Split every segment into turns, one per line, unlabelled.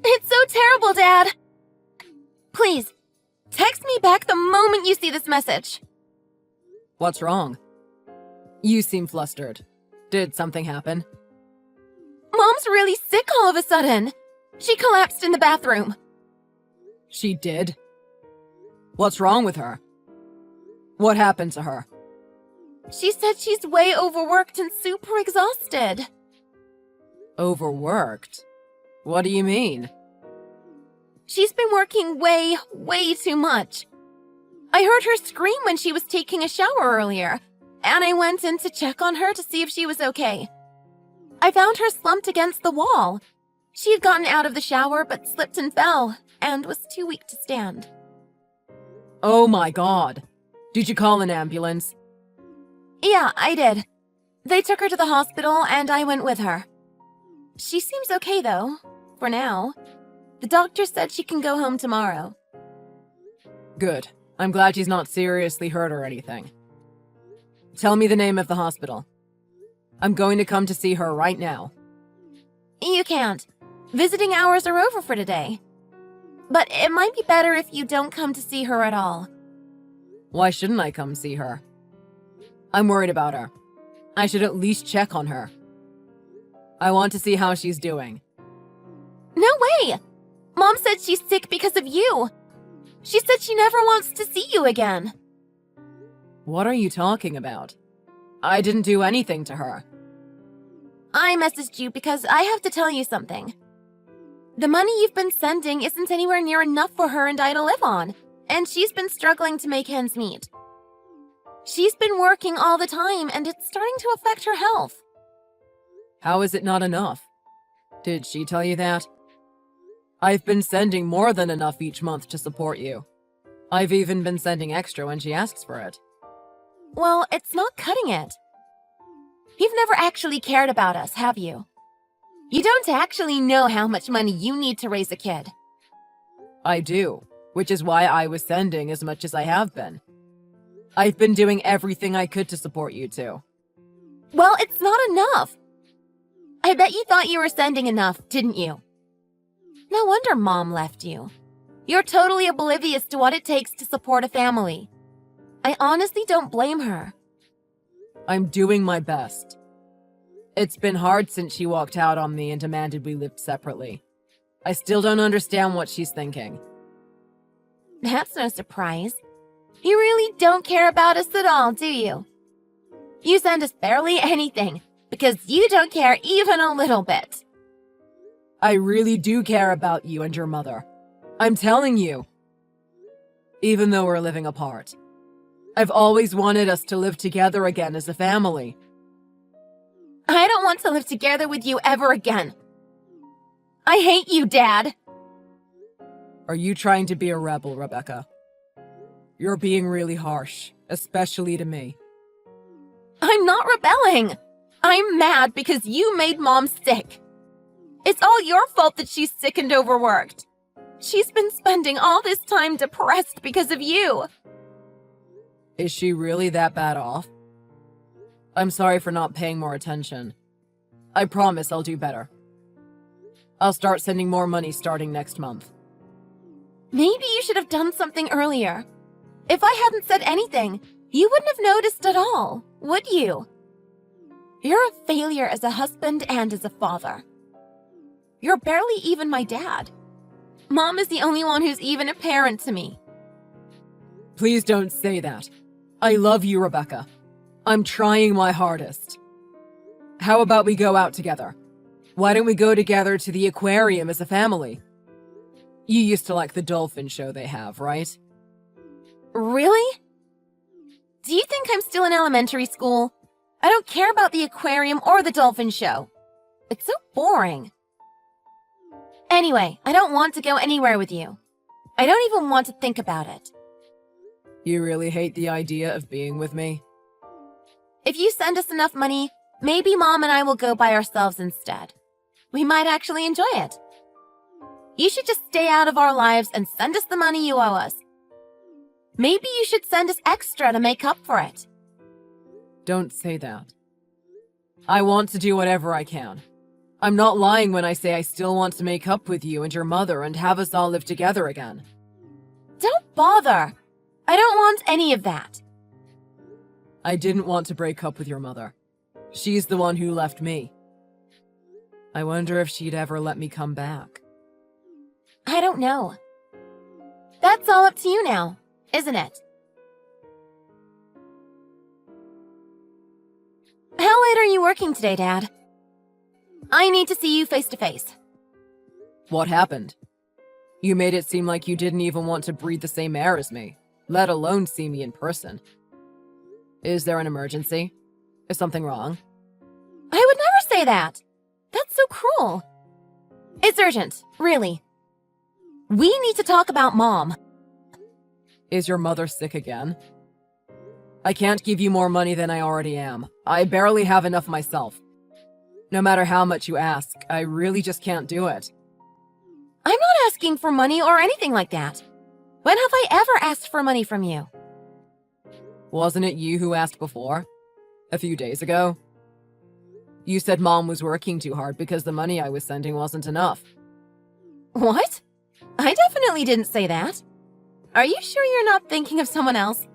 It's so terrible, Dad! Please, text me back the moment you see this message.
What's wrong? You seem flustered. Did something happen?
Mom's really sick all of a sudden. She collapsed in the bathroom.
She did? What's wrong with her? What happened to her?
She said she's way overworked and super exhausted.
Overworked? What do you mean?
She's been working way too much. I heard her scream when she was taking a shower earlier, and I went in to check on her to see if she was okay. I found her slumped against the wall. She had gotten out of the shower but slipped and fell, and was too weak to stand.
Oh my God. Did you call an ambulance?
Yeah, I did. They took her to the hospital, and I went with her. She seems okay, though, for now. The doctor said she can go home tomorrow.
Good. I'm glad she's not seriously hurt or anything. Tell me the name of the hospital. I'm going to come to see her right now.
You can't. Visiting hours are over for today. But it might be better if you don't come to see her at all.
Why shouldn't I come see her? I'm worried about her. I should at least check on her. I want to see how she's doing.
No way! Mom said she's sick because of you. She said she never wants to see you again.
What are you talking about? I didn't do anything to her.
I messaged you because I have to tell you something. The money you've been sending isn't anywhere near enough for her and I to live on, and she's been struggling to make ends meet. She's been working all the time, and it's starting to affect her health.
How is it not enough? Did she tell you that? I've been sending more than enough each month to support you. I've even been sending extra when she asks for it.
Well, it's not cutting it. You've never actually cared about us, have you? You don't actually know how much money you need to raise a kid.
I do, which is why I was sending as much as I have been. I've been doing everything I could to support you two.
Well, it's not enough. I bet you thought you were sending enough, didn't you? No wonder Mom left you. You're totally oblivious to what it takes to support a family. I honestly don't blame her.
I'm doing my best. It's been hard since she walked out on me and demanded we lived separately. I still don't understand what she's thinking.
That's no surprise. You really don't care about us at all, do you? You send us barely anything, because you don't care even a little bit.
I really do care about you and your mother. I'm telling you. Even though we're living apart. I've always wanted us to live together again as a family.
I don't want to live together with you ever again. I hate you, Dad.
Are you trying to be a rebel, Rebecca? You're being really harsh, especially to me.
I'm not rebelling. I'm mad because you made Mom sick. It's all your fault that she's sick and overworked. She's been spending all this time depressed because of you.
Is she really that bad off? I'm sorry for not paying more attention. I promise I'll do better. I'll start sending more money starting next month.
Maybe you should have done something earlier. If I hadn't said anything, you wouldn't have noticed at all, would you? You're a failure as a husband and as a father. You're barely even my dad. Mom is the only one who's even a parent to me.
Please don't say that. I love you, Rebecca. I'm trying my hardest. How about we go out together? Why don't we go together to the aquarium as a family? You used to like the dolphin show they have, right?
Really? Do you think I'm still in elementary school? I don't care about the aquarium or the dolphin show. It's so boring. Anyway, I don't want to go anywhere with you. I don't even want to think about it.
You really hate the idea of being with me?
If you send us enough money, maybe Mom and I will go by ourselves instead. We might actually enjoy it. You should just stay out of our lives and send us the money you owe us. Maybe you should send us extra to make up for it.
Don't say that. I want to do whatever I can. I'm not lying when I say I still want to make up with you and your mother and have us all live together again.
Don't bother. I don't want any of that.
I didn't want to break up with your mother. She's the one who left me. I wonder if she'd ever let me come back.
I don't know. That's all up to you now, isn't it? How late are you working today, Dad? I need to see you face to face.
What happened? You made it seem like you didn't even want to breathe the same air as me, let alone see me in person. Is there an emergency? Is something wrong?
I would never say that. That's so cruel. It's urgent, really. We need to talk about Mom.
Is your mother sick again? I can't give you more money than I already am. I barely have enough myself. No matter how much you ask, I really just can't do it.
I'm not asking for money or anything like that. When have I ever asked for money from you?
Wasn't it you who asked before? A few days ago? You said Mom was working too hard because the money I was sending wasn't enough.
What? I definitely didn't say that. Are you sure you're not thinking of someone else?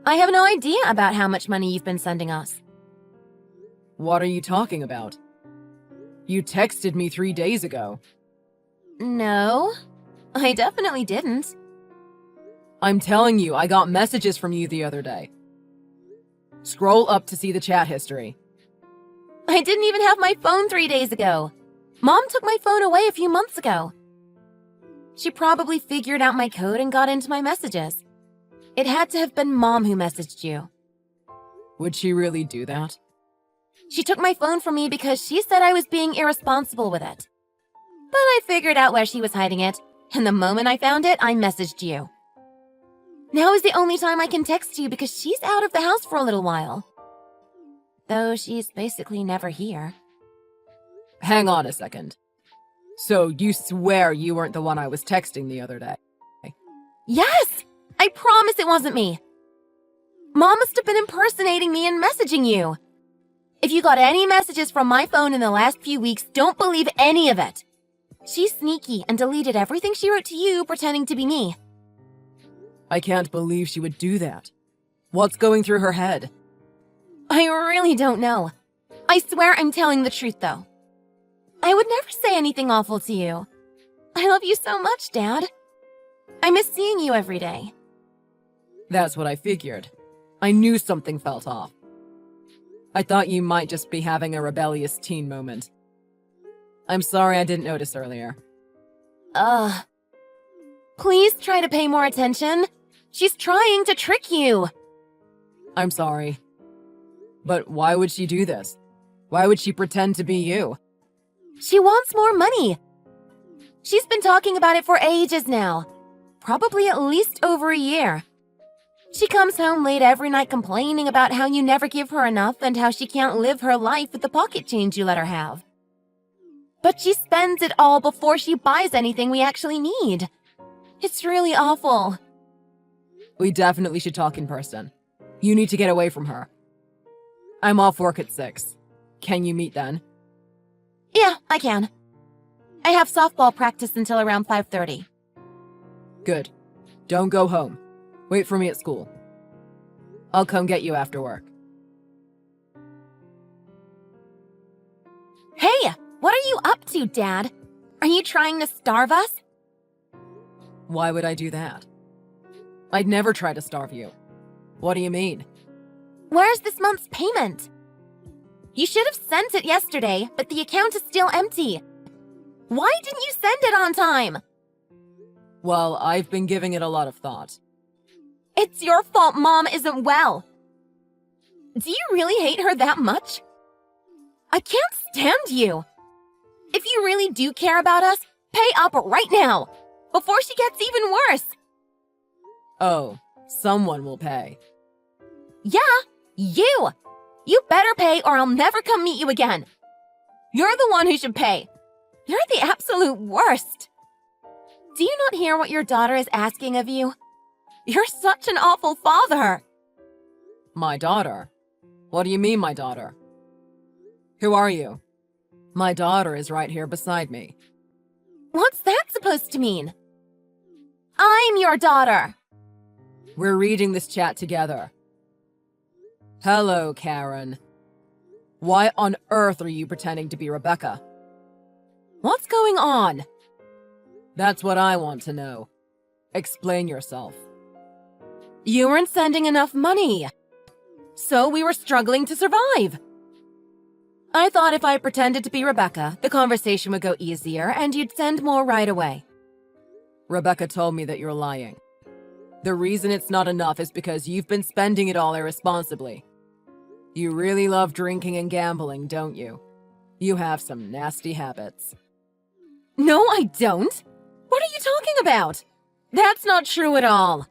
I have no idea about how much money you've been sending us.
What are you talking about? You texted me 3 days ago.
No, I definitely didn't.
I'm telling you, I got messages from you the other day. Scroll up to see the chat history.
I didn't even have my phone 3 days ago. Mom took my phone away a few months ago. She probably figured out my code and got into my messages. It had to have been Mom who messaged you.
Would she really do that?
She took my phone from me because she said I was being irresponsible with it. But I figured out where she was hiding it, and the moment I found it, I messaged you. Now is the only time I can text you because she's out of the house for a little while. Though she's basically never here.
Hang on a second. So you swear you weren't the one I was texting the other day?
Yes! I promise it wasn't me. Mom must have been impersonating me and messaging you. If you got any messages from my phone in the last few weeks, don't believe any of it. She's sneaky and deleted everything she wrote to you pretending to be me.
I can't believe she would do that. What's going through her head?
I really don't know. I swear I'm telling the truth, though. I would never say anything awful to you. I love you so much, Dad. I miss seeing you every day.
That's what I figured. I knew something felt off. I thought you might just be having a rebellious teen moment. I'm sorry I didn't notice earlier.
Please try to pay more attention. She's trying to trick you.
I'm sorry. But why would she do this? Why would she pretend to be you?
She wants more money. She's been talking about it for ages now. Probably at least over a year. She comes home late every night complaining about how you never give her enough and how she can't live her life with the pocket change you let her have. But she spends it all before she buys anything we actually need. It's really awful.
We definitely should talk in person. You need to get away from her. I'm off work at 6. Can you meet then?
Yeah, I can. I have softball practice until around 5:30.
Good. Don't go home. Wait for me at school. I'll come get you after work.
Hey, what are you up to, Dad? Are you trying to starve us?
Why would I do that? I'd never try to starve you. What do you mean?
Where's this month's payment? You should have sent it yesterday, but the account is still empty. Why didn't you send it on time?
Well, I've been giving it a lot of thought.
It's your fault Mom isn't well. Do you really hate her that much? I can't stand you. If you really do care about us, pay up right now, before she gets even worse.
Oh, someone will pay.
Yeah, you. You better pay or I'll never come meet you again. You're the one who should pay. You're the absolute worst. Do you not hear what your daughter is asking of you? You're such an awful father.
My daughter? What do you mean, my daughter? Who are you? My daughter is right here beside me.
What's that supposed to mean? I'm your daughter.
We're reading this chat together. Hello, Karen. Why on earth are you pretending to be Rebecca?
What's going on?
That's what I want to know. Explain yourself.
You weren't sending enough money, so we were struggling to survive. I thought if I pretended to be Rebecca, the conversation would go easier and you'd send more right away.
Rebecca told me that you're lying. The reason it's not enough is because you've been spending it all irresponsibly. You really love drinking and gambling, don't you? You have some nasty habits.
No, I don't. What are you talking about? That's not true at all.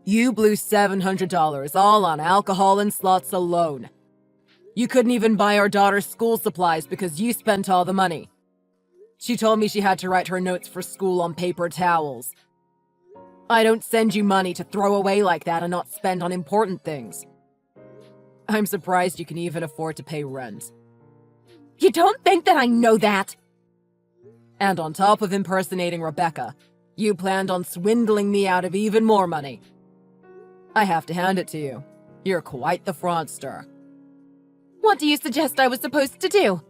You blew $700 all on alcohol and slots alone. You couldn't even buy our daughter's school supplies because you spent all the money. She told me she had to write her notes for school on paper towels. I don't send you money to throw away like that and not spend on important things. I'm surprised you can even afford to pay rent.
You don't think that I know that?
And on top of impersonating Rebecca, you planned on swindling me out of even more money. I have to hand it to you. You're quite the fraudster.
What do you suggest I was supposed to do?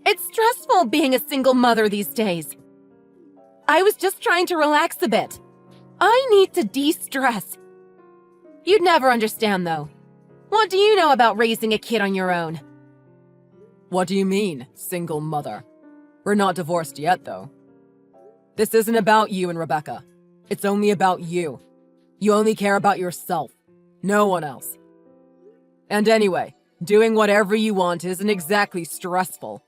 It's stressful being a single mother these days. I was just trying to relax a bit. I need to de-stress. You'd never understand, though. What do you know about raising a kid on your own?
What do you mean, single mother? We're not divorced yet, though. This isn't about you and Rebecca. It's only about you. You only care about yourself, no one else. And anyway, doing whatever you want isn't exactly stressful.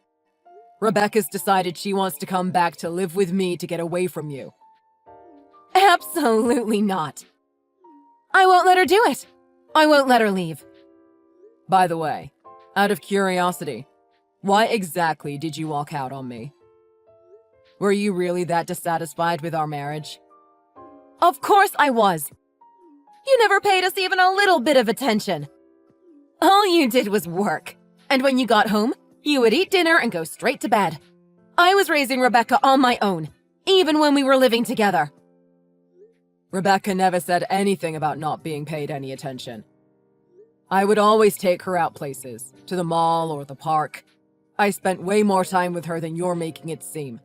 Rebecca's decided she wants to come back to live with me to get away from you.
Absolutely not. I won't let her do it. I won't let her leave.
By the way, out of curiosity, why exactly did you walk out on me? Were you really that dissatisfied with our marriage?
Of course I was. You never paid us even a little bit of attention. All you did was work. And when you got home, you would eat dinner and go straight to bed. I was raising Rebecca on my own, even when we were living together.
Rebecca never said anything about not being paid any attention. I would always take her out places, to the mall or the park. I spent way more time with her than you're making it seem.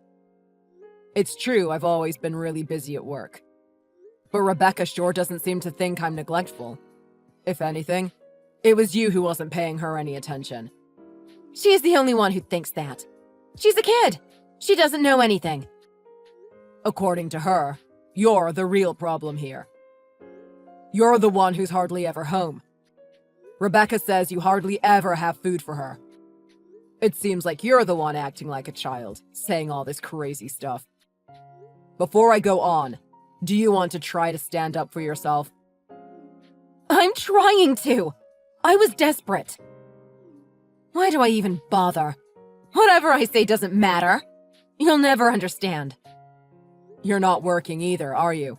It's true, I've always been really busy at work. But Rebecca sure doesn't seem to think I'm neglectful. If anything, it was you who wasn't paying her any attention.
She's the only one who thinks that. She's a kid. She doesn't know anything.
According to her, you're the real problem here. You're the one who's hardly ever home. Rebecca says you hardly ever have food for her. It seems like you're the one acting like a child, saying all this crazy stuff. Before I go on, do you want to try to stand up for yourself?
I'm trying to. I was desperate. Why do I even bother? Whatever I say doesn't matter. You'll never understand.
You're not working either, are you?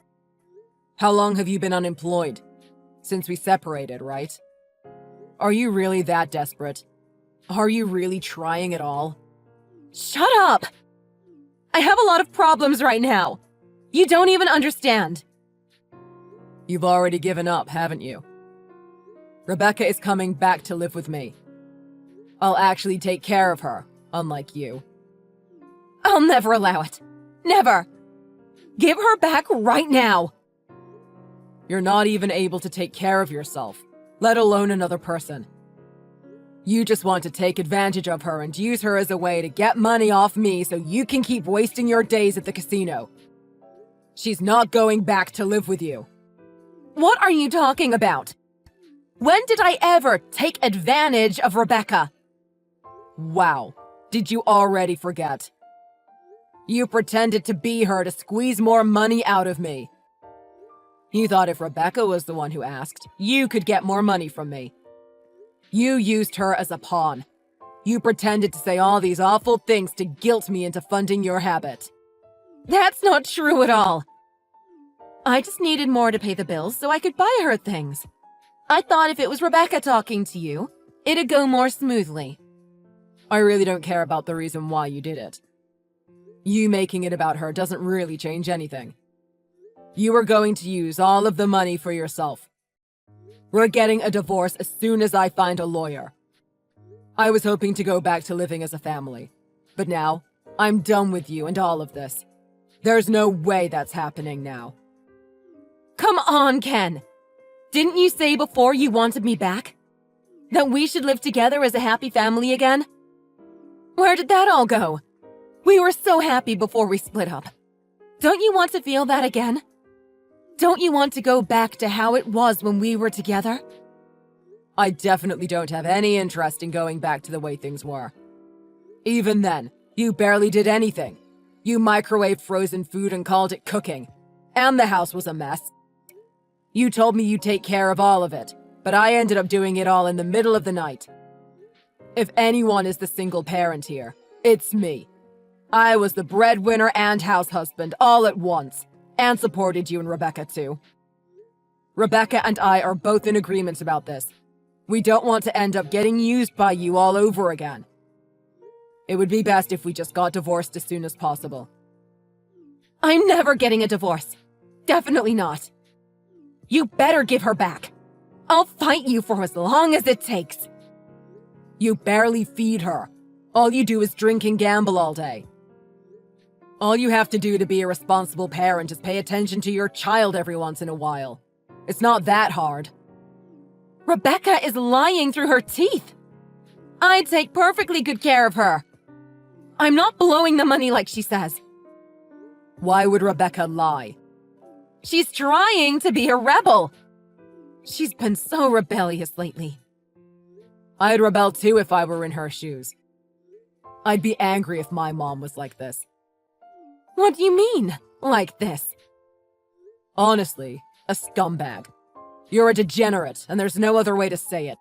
How long have you been unemployed? Since we separated, right? Are you really that desperate? Are you really trying at all?
Shut up! I have a lot of problems right now. You don't even understand.
You've already given up, haven't you? Rebecca is coming back to live with me. I'll actually take care of her, unlike you.
I'll never allow it. Never. Give her back right now.
You're not even able to take care of yourself, let alone another person. You just want to take advantage of her and use her as a way to get money off me so you can keep wasting your days at the casino. She's not going back to live with you.
What are you talking about? When did I ever take advantage of Rebecca?
Wow, did you already forget? You pretended to be her to squeeze more money out of me. You thought if Rebecca was the one who asked, you could get more money from me. You used her as a pawn. You pretended to say all these awful things to guilt me into funding your habit.
That's not true at all. I just needed more to pay the bills so I could buy her things. I thought if it was Rebecca talking to you, it'd go more smoothly.
I really don't care about the reason why you did it. You making it about her doesn't really change anything. You are going to use all of the money for yourself. We're getting a divorce as soon as I find a lawyer. I was hoping to go back to living as a family, but now I'm done with you and all of this. There's no way that's happening now.
Come on, Ken. Didn't you say before you wanted me back? That we should live together as a happy family again? Where did that all go? We were so happy before we split up. Don't you want to feel that again? Don't you want to go back to how it was when we were together?
I definitely don't have any interest in going back to the way things were. Even then, you barely did anything. You microwaved frozen food and called it cooking. And the house was a mess. You told me you'd take care of all of it, but I ended up doing it all in the middle of the night. If anyone is the single parent here, it's me. I was the breadwinner and house husband all at once, and supported you and Rebecca too. Rebecca and I are both in agreement about this. We don't want to end up getting used by you all over again. It would be best if we just got divorced as soon as possible.
I'm never getting a divorce. Definitely not. You better give her back. I'll fight you for as long as it takes.
You barely feed her. All you do is drink and gamble all day. All you have to do to be a responsible parent is pay attention to your child every once in a while. It's not that hard.
Rebecca is lying through her teeth. I take perfectly good care of her. I'm not blowing the money like she says.
Why would Rebecca lie?
She's trying to be a rebel. She's been so rebellious lately.
I'd rebel too if I were in her shoes. I'd be angry if my mom was like this.
What do you mean, like this?
Honestly, a scumbag. You're a degenerate, and there's no other way to say it.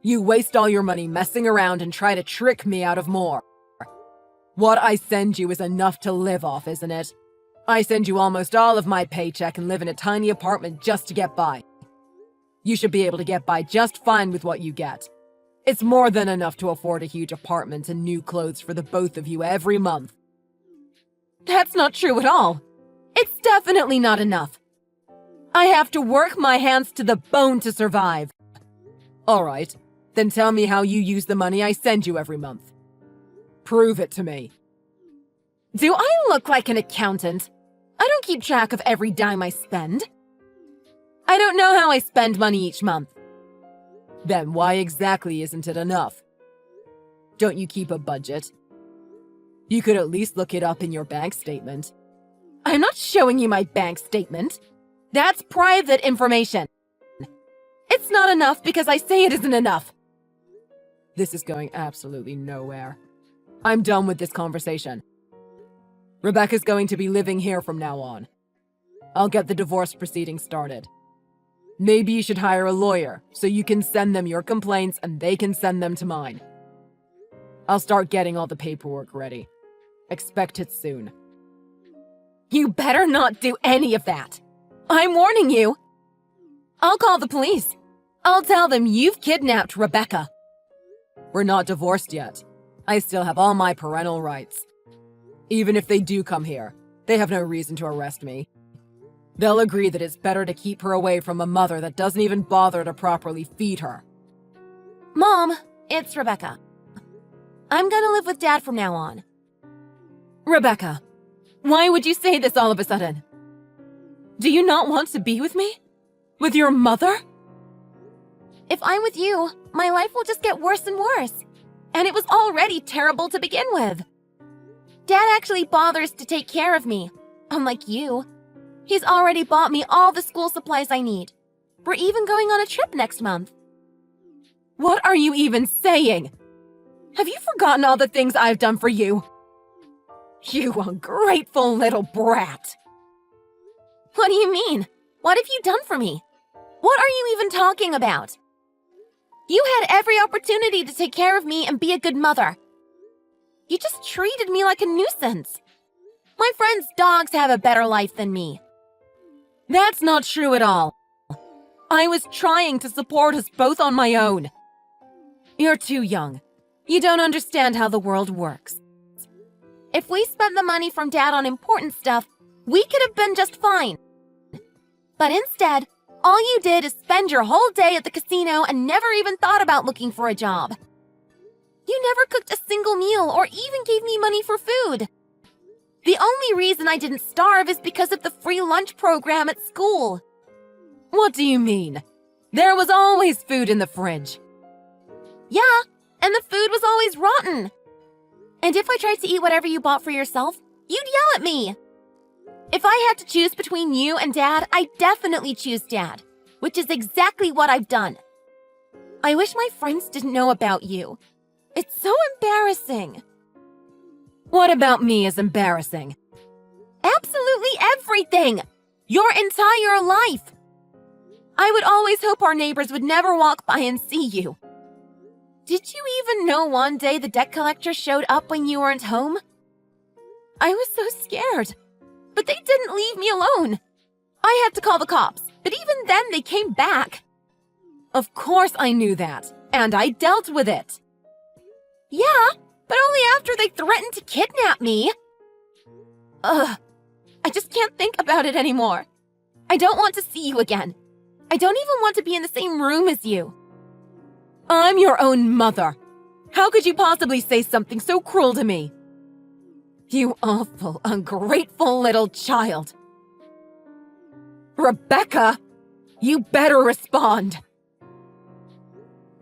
You waste all your money messing around and try to trick me out of more. What I send you is enough to live off, isn't it? I send you almost all of my paycheck and live in a tiny apartment just to get by. You should be able to get by just fine with what you get. It's more than enough to afford a huge apartment and new clothes for the both of you every month.
That's not true at all. It's definitely not enough. I have to work my hands to the bone to survive.
All right, then tell me how you use the money I send you every month. Prove it to me.
Do I look like an accountant? I don't keep track of every dime I spend. I don't know how I spend money each month.
Then why exactly isn't it enough? Don't you keep a budget? You could at least look it up in your bank statement.
I'm not showing you my bank statement. That's private information. It's not enough because I say it isn't enough.
This is going absolutely nowhere. I'm done with this conversation. Rebecca's going to be living here from now on. I'll get the divorce proceedings started. Maybe you should hire a lawyer so you can send them your complaints and they can send them to mine. I'll start getting all the paperwork ready. Expect it soon.
You better not do any of that. I'm warning you. I'll call the police. I'll tell them you've kidnapped Rebecca.
We're not divorced yet. I still have all my parental rights. Even if they do come here, they have no reason to arrest me. They'll agree that it's better to keep her away from a mother that doesn't even bother to properly feed her.
Mom, it's Rebecca. I'm gonna live with Dad from now on. Rebecca, why would you say this all of a sudden? Do you not want to be with me? With your mother? If I'm with you, my life will just get worse and worse. And it was already terrible to begin with. Dad actually bothers to take care of me, unlike you. He's already bought me all the school supplies I need. We're even going on a trip next month. What are you even saying? Have you forgotten all the things I've done for you? You ungrateful little brat. What do you mean? What have you done for me? What are you even talking about? You had every opportunity to take care of me and be a good mother. You just treated me like a nuisance. My friends' dogs have a better life than me. That's not true at all. I was trying to support us both on my own. You're too young. You don't understand how the world works. If we spent the money from Dad on important stuff, we could have been just fine. But instead, all you did is spend your whole day at the casino and never even thought about looking for a job. You never cooked a single meal or even gave me money for food. The only reason I didn't starve is because of the free lunch program at school.
What do you mean? There was always food in the fridge.
Yeah, and the food was always rotten. And if I tried to eat whatever you bought for yourself, you'd yell at me. If I had to choose between you and Dad, I'd definitely choose Dad, which is exactly what I've done. I wish my friends didn't know about you. It's so embarrassing.
What about me is embarrassing?
Absolutely everything! Your entire life! I would always hope our neighbors would never walk by and see you. Did you even know one day the debt collector showed up when you weren't home? I was so scared, but they didn't leave me alone. I had to call the cops, but even then they came back.
Of course I knew that, and I dealt with it.
Yeah, but only after they threatened to kidnap me. Ugh, I just can't think about it anymore. I don't want to see you again. I don't even want to be in the same room as you.
I'm your own mother. How could you possibly say something so cruel to me? You awful, ungrateful little child. Rebecca, you better respond.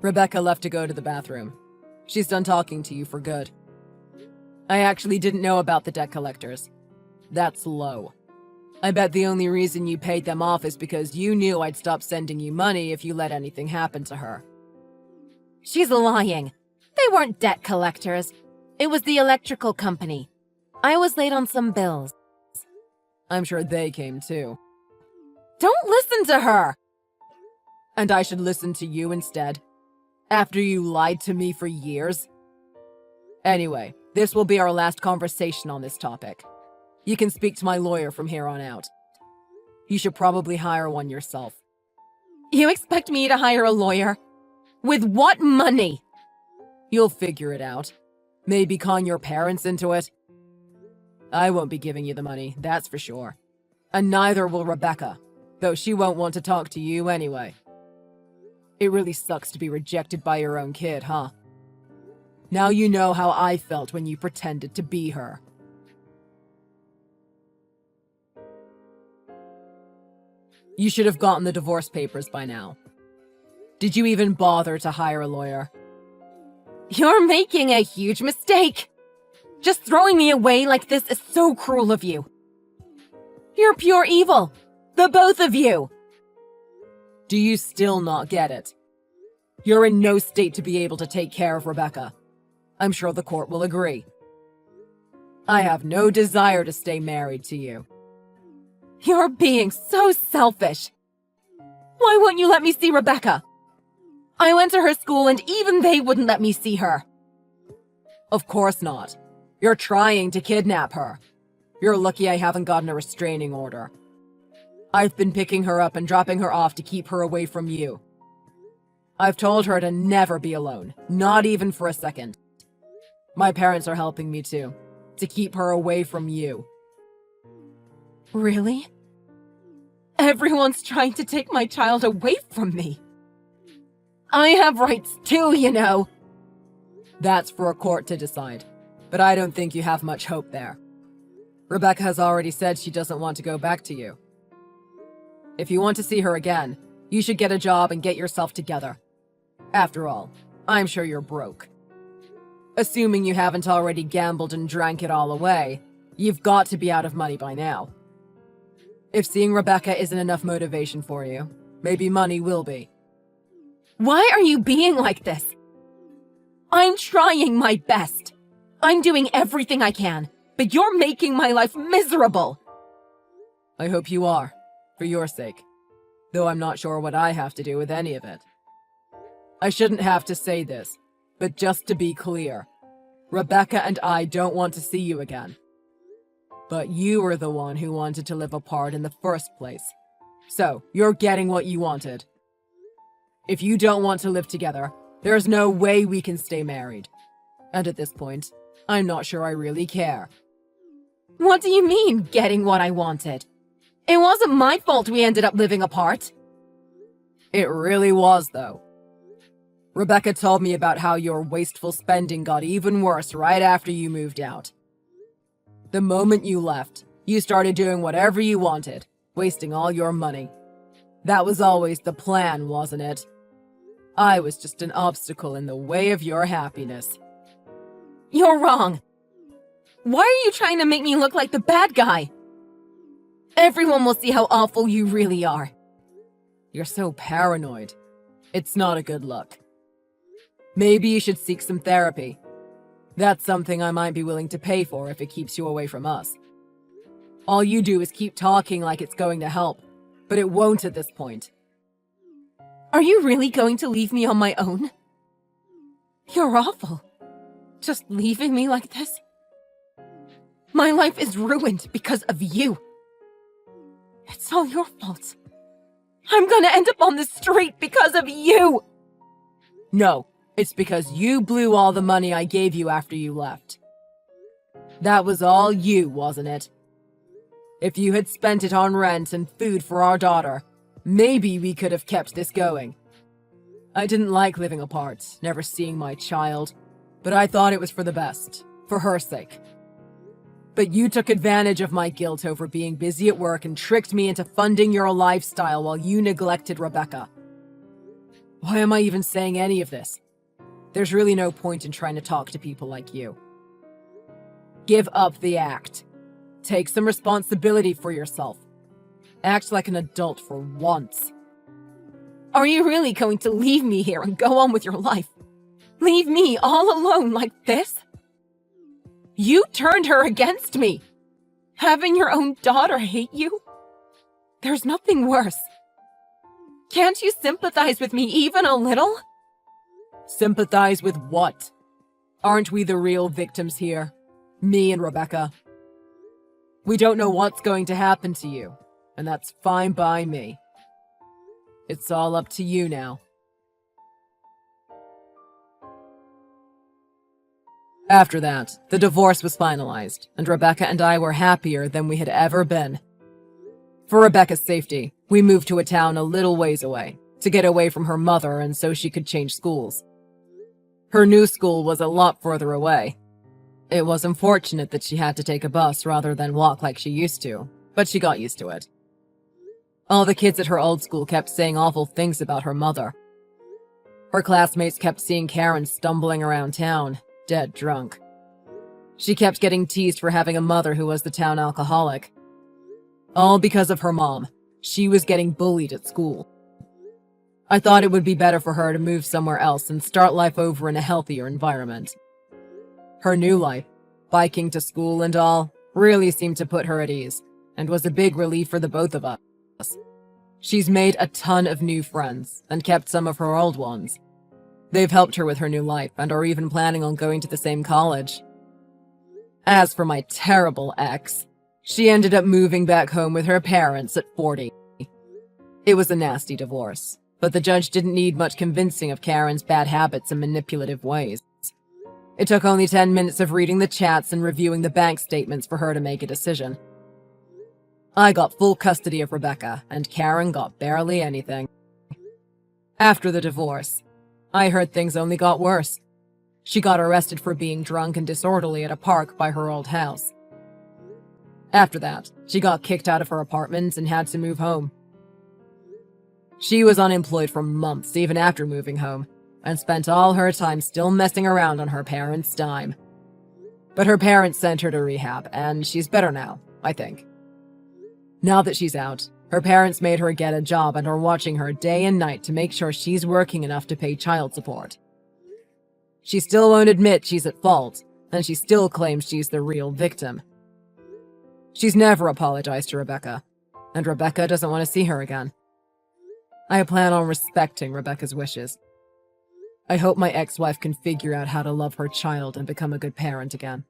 Rebecca left to go to the bathroom. She's done talking to you for good. I actually didn't know about the debt collectors. That's low. I bet the only reason you paid them off is because you knew I'd stop sending you money if you let anything happen to her.
She's lying. They weren't debt collectors. It was the electrical company. I was late on some bills.
I'm sure they came too.
Don't listen to her!
And I should listen to you instead? After you lied to me for years? Anyway, this will be our last conversation on this topic. You can speak to my lawyer from here on out. You should probably hire one yourself.
You expect me to hire a lawyer? With what money?
You'll figure it out. Maybe con your parents into it. I won't be giving you the money, that's for sure. And neither will Rebecca, though she won't want to talk to you anyway. It really sucks to be rejected by your own kid, huh? Now you know how I felt when you pretended to be her. You should have gotten the divorce papers by now. Did you even bother to hire a lawyer?
You're making a huge mistake. Just throwing me away like this is so cruel of you. You're pure evil. The both of you.
Do you still not get it? You're in no state to be able to take care of Rebecca. I'm sure the court will agree. I have no desire to stay married to you.
You're being so selfish. Why won't you let me see Rebecca? I went to her school and even they wouldn't let me see her.
Of course not. You're trying to kidnap her. You're lucky I haven't gotten a restraining order. I've been picking her up and dropping her off to keep her away from you. I've told her to never be alone, not even for a second. My parents are helping me too, to keep her away from you.
Really? Everyone's trying to take my child away from me. I have rights too, you know.
That's for a court to decide, but I don't think you have much hope there. Rebecca has already said she doesn't want to go back to you. If you want to see her again, you should get a job and get yourself together. After all, I'm sure you're broke. Assuming you haven't already gambled and drank it all away, you've got to be out of money by now. If seeing Rebecca isn't enough motivation for you, maybe money will be.
Why are you being like this? I'm trying my best. I'm doing everything I can, but you're making my life miserable.
I hope you are, for your sake, though I'm not sure what I have to do with any of it. I shouldn't have to say this, but just to be clear, Rebecca and I don't want to see you again. But you were the one who wanted to live apart in the first place. So, you're getting what you wanted. If you don't want to live together, there's no way we can stay married. And at this point, I'm not sure I really care.
What do you mean, getting what I wanted? It wasn't my fault we ended up living apart.
It really was, though. Rebecca told me about how your wasteful spending got even worse right after you moved out. The moment you left, you started doing whatever you wanted, wasting all your money. That was always the plan, wasn't it? I was just an obstacle in the way of your happiness.
You're wrong. Why are you trying to make me look like the bad guy? Everyone will see how awful you really are.
You're so paranoid. It's not a good look. Maybe you should seek some therapy. That's something I might be willing to pay for if it keeps you away from us. All you do is keep talking like it's going to help, but it won't at this point.
Are you really going to leave me on my own? You're awful. Just leaving me like this? My life is ruined because of you. It's all your fault. I'm gonna end up on the street because of you!
No, it's because you blew all the money I gave you after you left. That was all you, wasn't it? If you had spent it on rent and food for our daughter, maybe we could have kept this going. I didn't like living apart, never seeing my child, but I thought it was for the best, for her sake. But you took advantage of my guilt over being busy at work and tricked me into funding your lifestyle while you neglected Rebecca. Why am I even saying any of this? There's really no point in trying to talk to people like you. Give up the act. Take some responsibility for yourself. Act like an adult for once.
Are you really going to leave me here and go on with your life? Leave me all alone like this? You turned her against me. Having your own daughter hate you? There's nothing worse. Can't you sympathize with me even a little?
Sympathize with what? Aren't we the real victims here? Me and Rebecca. We don't know what's going to happen to you, and that's fine by me. It's all up to you now. After that, the divorce was finalized, and Rebecca and I were happier than we had ever been. For Rebecca's safety, we moved to a town a little ways away, to get away from her mother and so she could change schools. Her new school was a lot further away. It was unfortunate that she had to take a bus rather than walk like she used to, but she got used to it. All the kids at her old school kept saying awful things about her mother. Her classmates kept seeing Karen stumbling around town, dead drunk. She kept getting teased for having a mother who was the town alcoholic. All because of her mom. She was getting bullied at school. I thought it would be better for her to move somewhere else and start life over in a healthier environment. Her new life, biking to school and all, really seemed to put her at ease, and was a big relief for the both of us. She's made a ton of new friends, and kept some of her old ones. They've helped her with her new life, and are even planning on going to the same college. As for my terrible ex, she ended up moving back home with her parents at 40. It was a nasty divorce, but the judge didn't need much convincing of Karen's bad habits and manipulative ways. It took only 10 minutes of reading the chats and reviewing the bank statements for her to make a decision. I got full custody of Rebecca, and Karen got barely anything. After the divorce, I heard things only got worse. She got arrested for being drunk and disorderly at a park by her old house. After that, she got kicked out of her apartment and had to move home. She was unemployed for months even after moving home, and spent all her time still messing around on her parents' dime. But her parents sent her to rehab, and she's better now, I think. Now that she's out, her parents made her get a job and are watching her day and night to make sure she's working enough to pay child support. She still won't admit she's at fault, and she still claims she's the real victim. She's never apologized to Rebecca, and Rebecca doesn't want to see her again. I plan on respecting Rebecca's wishes. I hope my ex-wife can figure out how to love her child and become a good parent again.